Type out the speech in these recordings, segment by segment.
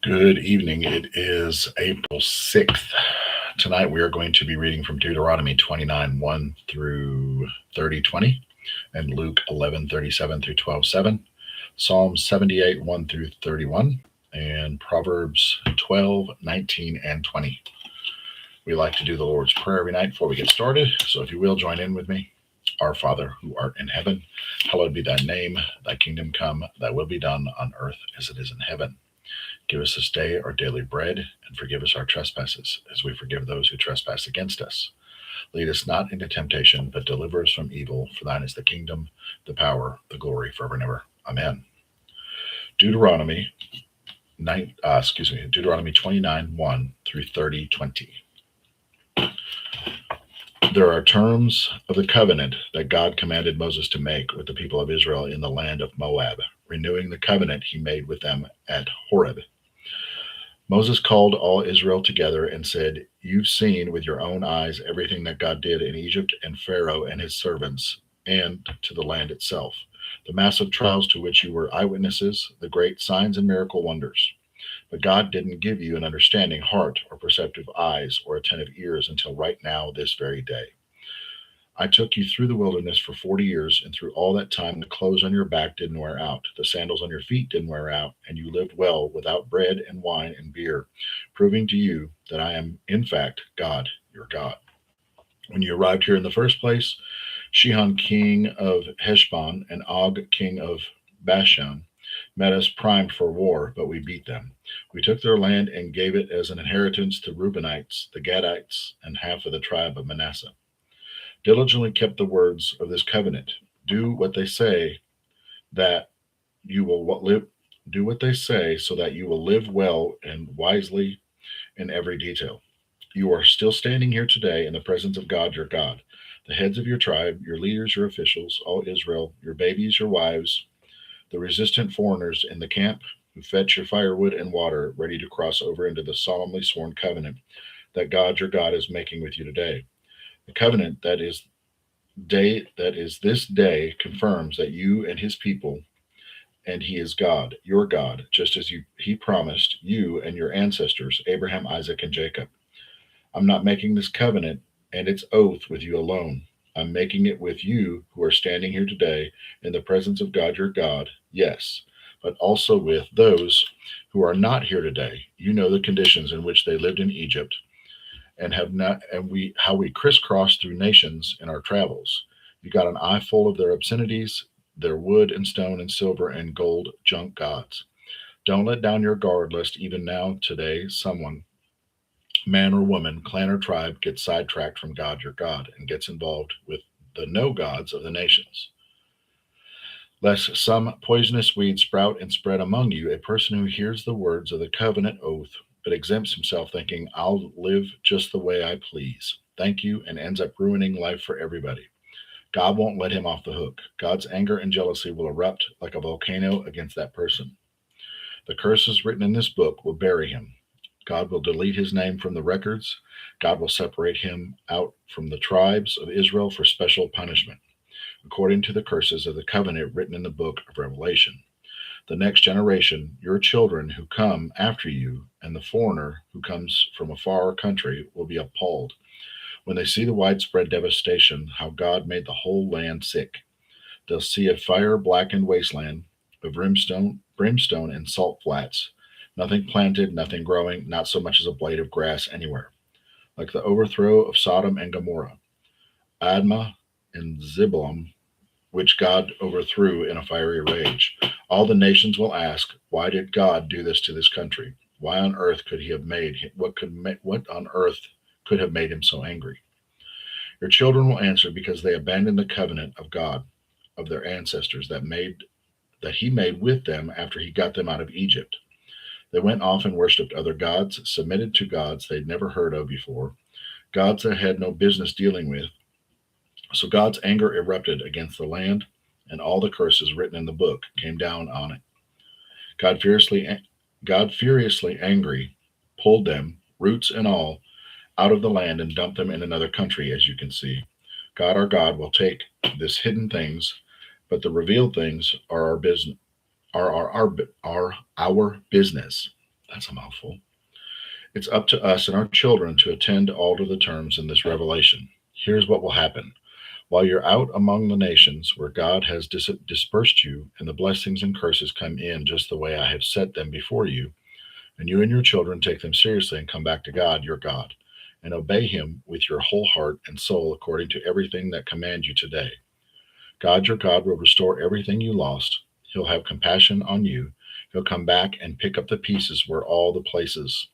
Good evening. It is April 6th. Tonight we are going to be reading from Deuteronomy 29 1 through 30:20, and Luke 11:37 through 12:7, Psalm 78 1 through 31, and Proverbs 12:19 and 20. We like to do the Lord's Prayer every night before we get started, so if you will join in with me. Our Father, who art in heaven, hallowed be thy name. Thy kingdom come, thy will be done on earth as it is in heaven. Give us this day our daily bread, and forgive us our trespasses, as we forgive those who trespass against us. Lead us not into temptation, but deliver us from evil. For thine is the kingdom, the power, the glory, forever and ever. Amen. Deuteronomy Deuteronomy 29 1 through 30:20. There are terms of the covenant that God commanded Moses to make with the people of Israel in the land of Moab, renewing the covenant he made with them at Horeb. Moses called all Israel together and said, "You've seen with your own eyes everything that God did in Egypt and Pharaoh and his servants, and to the land itself, the massive trials to which you were eyewitnesses, the great signs and miracle wonders. But God didn't give you an understanding heart or perceptive eyes or attentive ears until right now, this very day. I took you through the wilderness for 40 years, and through all that time the clothes on your back didn't wear out, the sandals on your feet didn't wear out, and you lived well without bread and wine and beer, proving to you that I am, in fact, God, your God. When you arrived here in the first place, Shihon, king of Heshbon, and Og, king of Bashan, met us primed for war, but we beat them. We took their land and gave it as an inheritance to Reubenites, the Gadites, and half of the tribe of Manasseh. Diligently kept the words of this covenant. Do what they say that you will live. Do what they say so that you will live well and wisely in every detail. You are still standing here today in the presence of God your God, the heads of your tribe, your leaders, your officials, all Israel, your babies, your wives, the resistant foreigners in the camp who fetch your firewood and water, ready to cross over into the solemnly sworn covenant that God your God is making with you today. The covenant that is this day confirms that you and his people, and he is God, your God, just as he promised you and your ancestors, Abraham, Isaac, and Jacob. I'm not making this covenant and its oath with you alone. I'm making it with you who are standing here today in the presence of God your God, yes, but also with those who are not here today. You know the conditions in which they lived in Egypt, and have not and we how we crisscrossed through nations in our travels. You got an eye full of their obscenities, their wood and stone and silver and gold junk gods. Don't let down your guard, lest even now today someone, man or woman, clan or tribe, gets sidetracked from God your God and gets involved with the no gods of the nations. Lest some poisonous weed sprout and spread among you, a person who hears the words of the covenant oath but exempts himself, thinking, I'll live just the way I please. Thank you, and ends up ruining life for everybody. God won't let him off the hook. God's anger and jealousy will erupt like a volcano against that person. The curses written in this book will bury him. God will delete his name from the records. God will separate him out from the tribes of Israel for special punishment, according to the curses of the covenant written in the book of Revelation. The next generation, your children who come after you, and the foreigner who comes from a far country will be appalled when they see the widespread devastation, how God made the whole land sick. They'll see a fire blackened wasteland of brimstone and salt flats, nothing planted, nothing growing, not so much as a blade of grass anywhere. Like the overthrow of Sodom and Gomorrah, Admah and Zeboim, which God overthrew in a fiery rage. All the nations will ask, why did God do this to this country? Why on earth could he have made what on earth could have made him so angry? Your children will answer, because they abandoned the covenant of God of their ancestors that he made with them after he got them out of Egypt. They went off and worshipped other gods, submitted to gods they'd never heard of before, gods they had no business dealing with. So God's anger erupted against the land, and all the curses written in the book came down on it. God furiously, God furiously angry, pulled them, roots and all, out of the land and dumped them in another country, as you can see. God our God will take this hidden things, but the revealed things are our business. Are our business. That's a mouthful. It's up to us and our children to attend all to the terms in this revelation. Here's what will happen. While you're out among the nations where God has dispersed you, and the blessings and curses come in just the way I have set them before you, and you and your children take them seriously and come back to God, your God, and obey Him with your whole heart and soul according to everything that command you today. God, your God, will restore everything you lost. He'll have compassion on you. He'll come back and pick up the pieces where all the places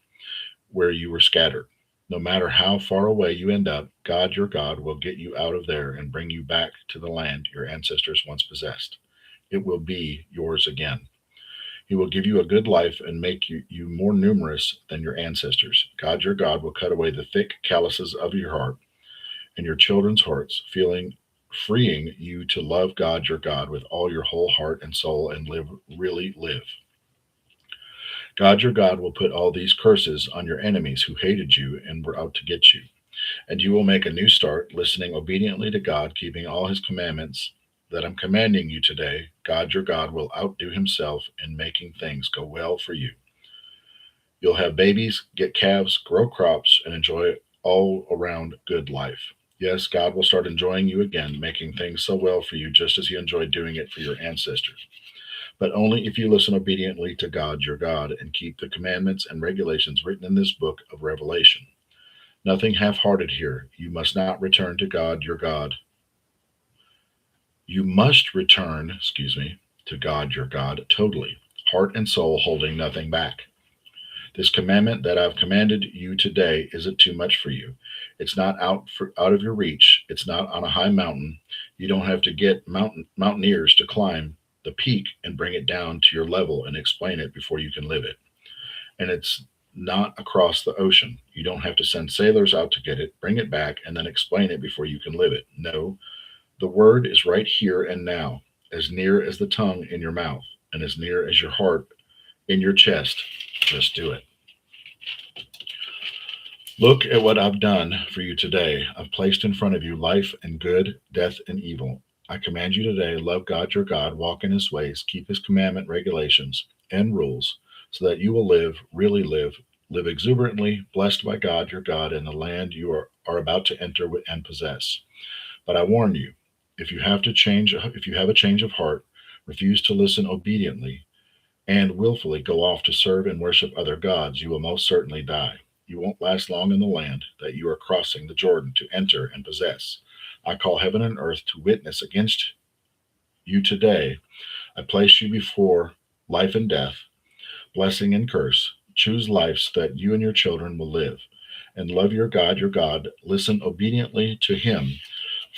where you were scattered. No matter how far away you end up, God, your God, will get you out of there and bring you back to the land your ancestors once possessed. It will be yours again. He will give you a good life and make you more numerous than your ancestors. God, your God, will cut away the thick calluses of your heart and your children's hearts, freeing you to love God, your God, with all your whole heart and soul and really live. God, your God, will put all these curses on your enemies who hated you and were out to get you. And you will make a new start, listening obediently to God, keeping all his commandments that I'm commanding you today. God, your God, will outdo himself in making things go well for you. You'll have babies, get calves, grow crops, and enjoy all around good life. Yes, God will start enjoying you again, making things so well for you, just as he enjoyed doing it for your ancestors. But only if you listen obediently to God, your God, and keep the commandments and regulations written in this book of Revelation. Nothing half hearted here. You must not return to God, your God. You must return, to God, your God, totally, heart and soul, holding nothing back. This commandment that I've commanded you today isn't too much for you. It's not out of your reach. It's not on a high mountain. You don't have to get mountaineers to climb the peak and bring it down to your level and explain it before you can live it. And it's not across the ocean. You don't have to send sailors out to get it, bring it back, and then explain it before you can live it. No, the word is right here and now, as near as the tongue in your mouth, and as near as your heart in your chest. Just do it. Look at what I've done for you today. I've placed in front of you life and good, death and evil. I command you today, love God your God, walk in his ways, keep his commandment, regulations, and rules, so that you will live, really live, live exuberantly, blessed by God your God in the land you are about to enter and possess. But I warn you, if you have a change of heart, refuse to listen obediently, and willfully go off to serve and worship other gods, you will most certainly die. You won't last long in the land that you are crossing the Jordan to enter and possess. I call heaven and earth to witness against you today. I place you before life and death, blessing and curse. Choose life so that you and your children will live. And love your God, your God. Listen obediently to him,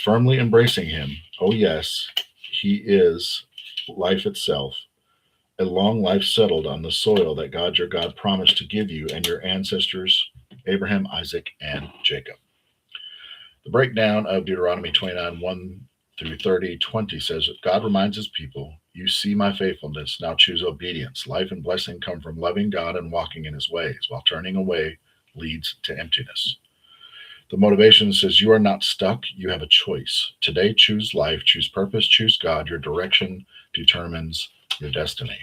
firmly embracing him. Oh, yes, he is life itself, a long life settled on the soil that God your God promised to give you and your ancestors, Abraham, Isaac, and Jacob. The breakdown of Deuteronomy 29 1 through 30:20 says, God reminds his people, you see my faithfulness, now choose obedience. Life and blessing come from loving God and walking in his ways, while turning away leads to emptiness. The motivation says, you are not stuck, you have a choice. Today, choose life, choose purpose, choose God. Your direction determines your destiny.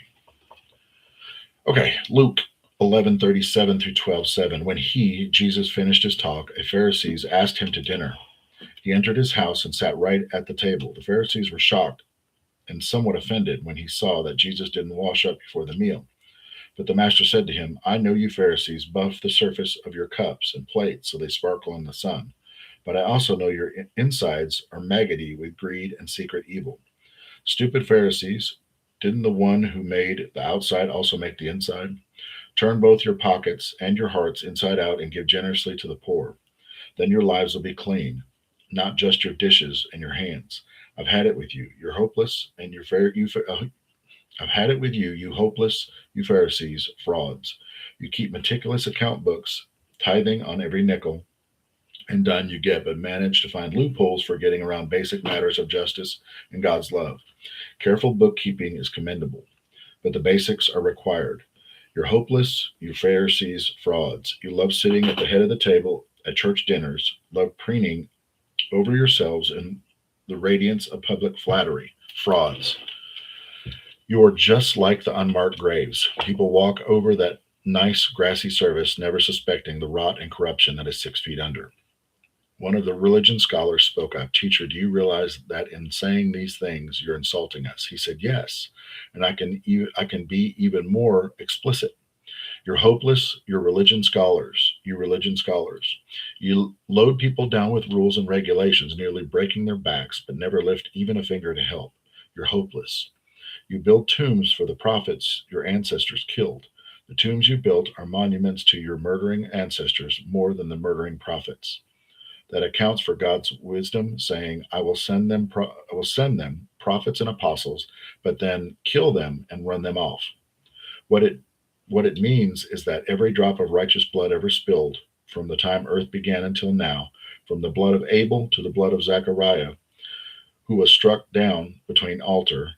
Okay, Luke 11:37 through 12:7. When Jesus, finished his talk, a Pharisees asked him to dinner. He entered his house and sat right at the table. The Pharisees were shocked and somewhat offended when he saw that Jesus didn't wash up before the meal. But the master said to him, I know you Pharisees buff the surface of your cups and plates so they sparkle in the sun. But I also know your insides are maggoty with greed and secret evil. Stupid Pharisees, didn't the one who made the outside also make the inside? Turn both your pockets and your hearts inside out and give generously to the poor. Then your lives will be clean, not just your dishes and your hands. I've had it with you. You're hopeless, and I've had it with you, you hopeless, you Pharisees, frauds. You keep meticulous account books, tithing on every nickel and dime you get, but manage to find loopholes for getting around basic matters of justice and God's love. Careful bookkeeping is commendable, but the basics are required. You're hopeless, you Pharisees, frauds. You love sitting at the head of the table at church dinners, love preening over yourselves in the radiance of public flattery. Frauds. You are just like the unmarked graves. People walk over that nice grassy surface, never suspecting the rot and corruption that is 6 feet under. One of the religion scholars spoke up. Teacher, do you realize that in saying these things, you're insulting us? He said, yes, and I can be even more explicit. You're hopeless, you're religion scholars. You religion scholars. You load people down with rules and regulations, nearly breaking their backs, but never lift even a finger to help. You're hopeless. You build tombs for the prophets your ancestors killed. The tombs you built are monuments to your murdering ancestors more than the murdering prophets. That accounts for God's wisdom, saying, I will send them prophets and apostles, but then kill them and run them off. What it what it means is that every drop of righteous blood ever spilled, from the time earth began until now, from the blood of Abel to the blood of Zechariah, who was struck down between altar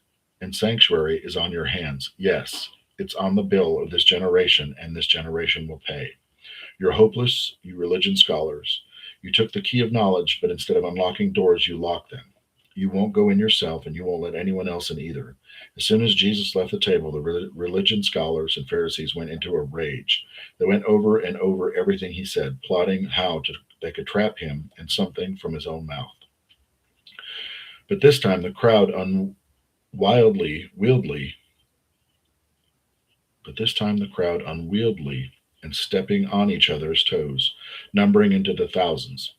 and sanctuary, is on your hands. Yes, it's on the bill of this generation, and this generation will pay. You're hopeless, you religion scholars. You took the key of knowledge, but instead of unlocking doors, you locked them. You won't go in yourself, and you won't let anyone else in either. As soon as Jesus left the table, the religion scholars and Pharisees went into a rage. They went over and over everything he said, plotting they could trap him in something from his own mouth. But this time the crowd wieldly, but this time the crowd unwieldy and stepping on each other's toes, numbering into the thousands.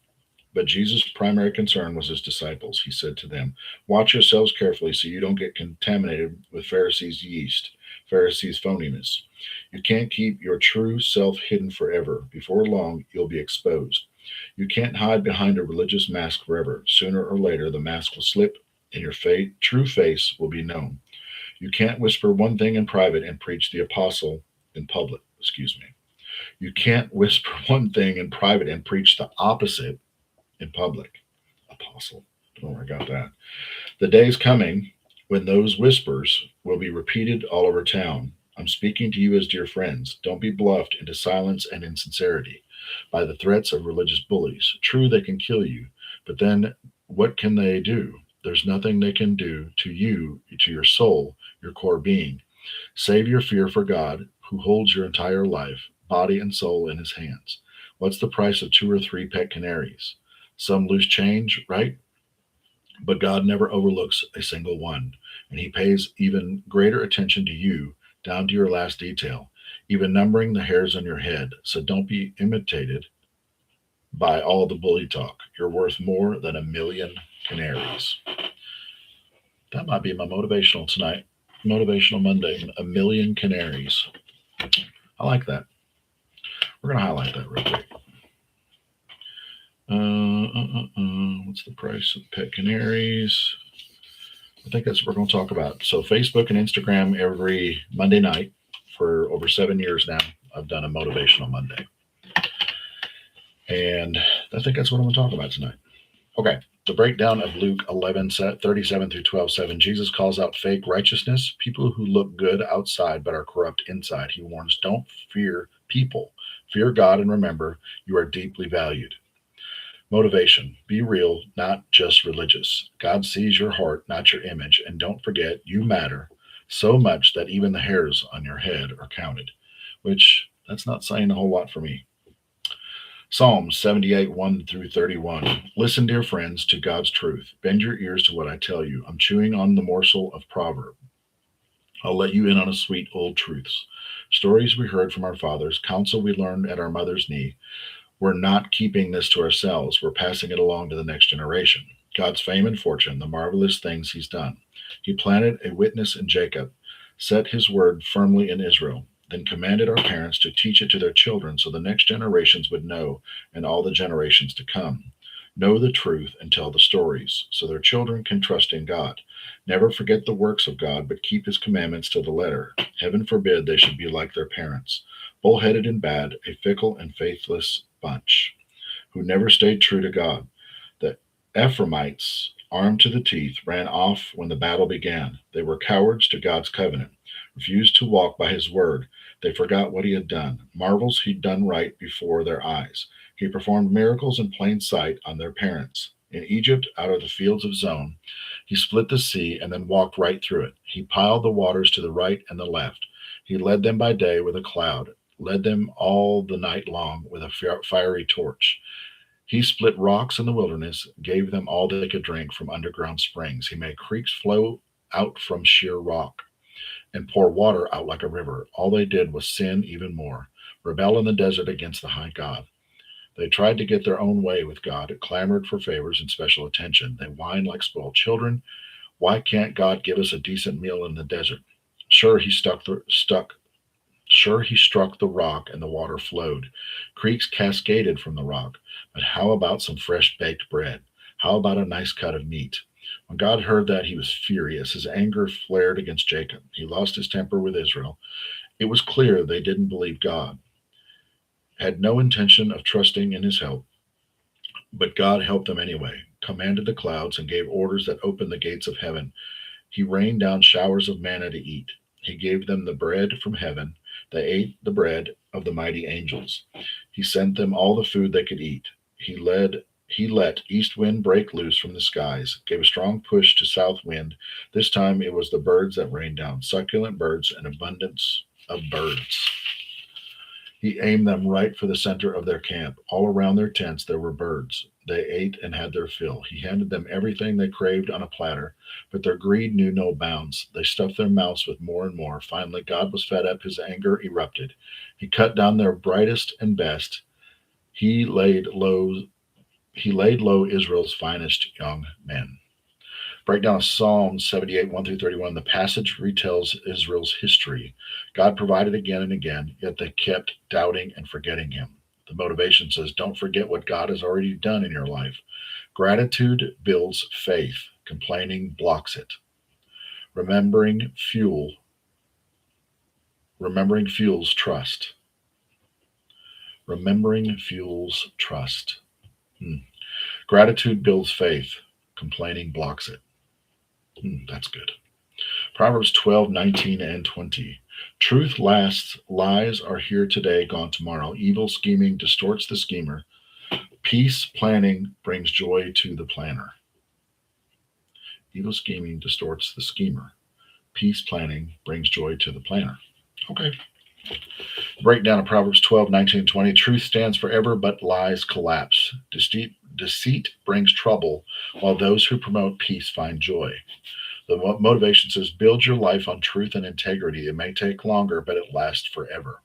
But Jesus' primary concern was his disciples. He said to them, watch yourselves carefully so you don't get contaminated with Pharisees' yeast, Pharisees' phoniness. You can't keep your true self hidden forever. Before long, you'll be exposed. You can't hide behind a religious mask forever. Sooner or later, the mask will slip and your true face will be known. You can't whisper one thing in private and preach the apostle in public. Excuse me. You can't whisper one thing in private and preach the opposite in public. Apostle. Don't know where I got that. The day's coming when those whispers will be repeated all over town. I'm speaking to you as dear friends. Don't be bluffed into silence and insincerity by the threats of religious bullies. True, they can kill you, but then what can they do? There's nothing they can do to you, to your soul, your core being. Save your fear for God, who holds your entire life, body and soul in his hands. What's the price of 2 or 3 pet canaries? Some loose change, right? But God never overlooks a single one, and he pays even greater attention to you, down to your last detail, even numbering the hairs on your head. So don't be imitated by all the bully talk. You're worth more than 1,000,000 canaries. That might be my motivational tonight. Motivational Monday, 1,000,000 canaries. I like that. We're going to highlight that real quick. What's the price of pet canaries? I think that's what we're going to talk about. So Facebook and Instagram every Monday night for over 7 years now. I've done a motivational Monday. And I think that's what I'm going to talk about tonight. Okay, the breakdown of Luke 11, 37 through 12:7. Jesus calls out fake righteousness, people who look good outside but are corrupt inside. He warns, don't fear people. Fear God and remember you are deeply valued. Motivation. Be real, not just religious. God sees your heart, not your image. And don't forget, you matter so much that even the hairs on your head are counted, which that's not saying a whole lot for me. Psalms 78, 1 through 31. Listen, dear friends, to God's truth. Bend your ears to what I tell you. I'm chewing on the morsel of proverb. I'll let you in on a sweet old truths. Stories we heard from our fathers, counsel we learned at our mother's knee. We're not keeping this to ourselves. We're passing it along to the next generation. God's fame and fortune, the marvelous things he's done. He planted a witness in Jacob, set his word firmly in Israel, then commanded our parents to teach it to their children so the next generations would know and all the generations to come. Know the truth and tell the stories so their children can trust in God. Never forget the works of God, but keep his commandments to the letter. Heaven forbid they should be like their parents, bullheaded and bad, a fickle and faithless bunch, who never stayed true to God. The Ephraimites, armed to the teeth, ran off when the battle began. They were cowards to God's covenant, refused to walk by his word. They forgot what he had done, marvels he'd done right before their eyes. He performed miracles in plain sight on their parents. In Egypt, out of the fields of Zon, he split the sea and then walked right through it. He piled the waters to the right and the left. He led them by day with a cloud led them all the night long with a fiery torch. He split rocks in the wilderness, gave them all they could drink from underground springs. He made creeks flow out from sheer rock and pour water out like a river. All they did was sin even more, rebel in the desert against the high God. They tried to get their own way with God, clamored for favors and special attention. They whined like spoiled children. Why can't God give us a decent meal in the desert? Sure, he stuck. Sure, he struck the rock and the water flowed. Creeks cascaded from the rock. But how about some fresh baked bread? How about a nice cut of meat? When God heard that, he was furious. His anger flared against Jacob. He lost his temper with Israel. It was clear they didn't believe God, had no intention of trusting in his help. But God helped them anyway, commanded the clouds, and gave orders that opened the gates of heaven. He rained down showers of manna to eat. He gave them the bread from heaven. They ate the bread of the mighty angels. He sent them all the food they could eat. He let east wind break loose from the skies, gave a strong push to south wind. This time it was the birds that rained down, succulent birds, an abundance of birds. He aimed them right for the center of their camp. All around their tents there were birds. They ate and had their fill. He handed them everything they craved on a platter, but their greed knew no bounds. They stuffed their mouths with more and more. Finally, God was fed up. His anger erupted. He cut down their brightest and best. He laid low. He laid low Israel's finest young men. Breakdown of Psalm 78, 1 through 31. The passage retells Israel's history. God provided again and again, yet they kept doubting and forgetting him. The motivation says, don't forget what God has already done in your life. Gratitude builds faith. Complaining blocks it. Remembering fuel. Remembering fuels trust. Remembering fuels trust. Gratitude builds faith. Complaining blocks it. That's good. Proverbs 12, 19, and 20. Truth lasts, lies are here today, gone tomorrow. Evil scheming distorts the schemer. Peace planning brings joy to the planner. Evil scheming distorts the schemer. Peace planning brings joy to the planner. Okay. Breakdown of Proverbs 12, 19, and 20. Truth stands forever, but lies collapse. Deceit brings trouble, while those who promote peace find joy. The motivation says, build your life on truth and integrity. It may take longer, but it lasts forever.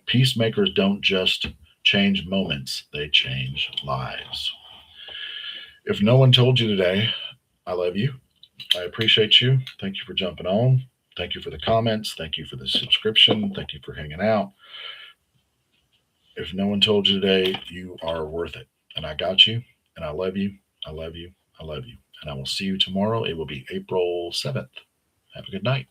Peacemakers don't just change moments, they change lives. If no one told you today, I love you. I appreciate you. Thank you for jumping on. Thank you for the comments. Thank you for the subscription. Thank you for hanging out. If no one told you today, you are worth it. And I got you. And I love you. I love you. I love you. And I will see you tomorrow. It will be April 7th. Have a good night.